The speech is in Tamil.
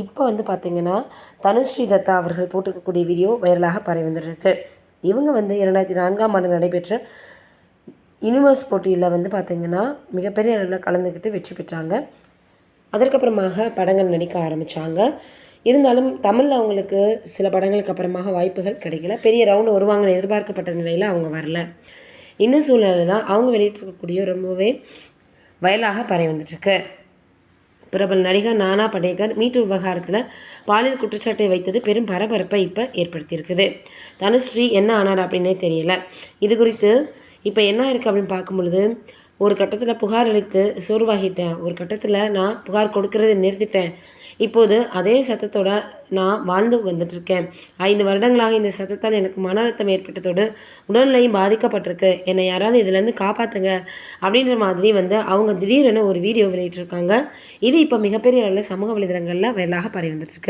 இப்போ வந்து பார்த்திங்கன்னா, தனுஸ்ரீ தத்தா அவர்கள் போட்டிருக்கக்கூடிய வீடியோ வைரலாக பரவி வந்துருக்கு. இவங்க வந்து 2004ஆம் ஆண்டு நடைபெற்ற யூனிவர்ஸ் போட்டியில் வந்து பார்த்திங்கன்னா, மிகப்பெரிய அளவில் கலந்துக்கிட்டு வெற்றி பெற்றாங்க. அதற்கப்புறமாக படங்கள் நடிக்க ஆரம்பித்தாங்க. இருந்தாலும் தமிழில் அவங்களுக்கு சில படங்களுக்கு அப்புறமாக வாய்ப்புகள் கிடைக்கல. பெரிய ரவுண்டு வருவாங்கன்னு எதிர்பார்க்கப்பட்ட நிலையில் அவங்க வரல. இந்த சூழ்நிலை தான் அவங்க வெளியிட்டிருக்கக்கூடிய ரொம்பவே வைரலாக பரவி வந்துட்டுருக்கு. பிரபல நடிகர் நானா படேகர் மீட்டு விவகாரத்தில் பாலியல் குற்றச்சாட்டை வைத்தது பெரும் பரபரப்பை இப்போ ஏற்படுத்தியிருக்குது. தனுஸ்ரீ என்ன ஆனார் அப்படின்னே தெரியல. இது குறித்து இப்போ என்ன இருக்குது அப்படின்னு பார்க்கும் பொழுது, ஒரு கட்டத்தில் புகார் அளித்து சோர்வாகிட்டேன், ஒரு கட்டத்தில் நான் புகார் கொடுக்கறதை நிறுத்திட்டேன், இப்போது அதே சத்தத்தோட நான் வாழ்ந்து வந்துட்டுருக்கேன். 5 வருடங்களாக இந்த சத்தத்தால் எனக்கு மன அழுத்தம் ஏற்பட்டதோடு உடல்நிலையும் பாதிக்கப்பட்டிருக்கு, என்னை யாராவது இதுலேருந்து காப்பாற்றுங்க அப்படின்ற மாதிரி வந்து அவங்க திடீரென ஒரு வீடியோ வெளியிட்டிருக்காங்க. இது இப்போ மிகப்பெரிய அளவில் சமூக வலைதளங்களில் வைரலாக பரவி வந்துட்டுருக்கு.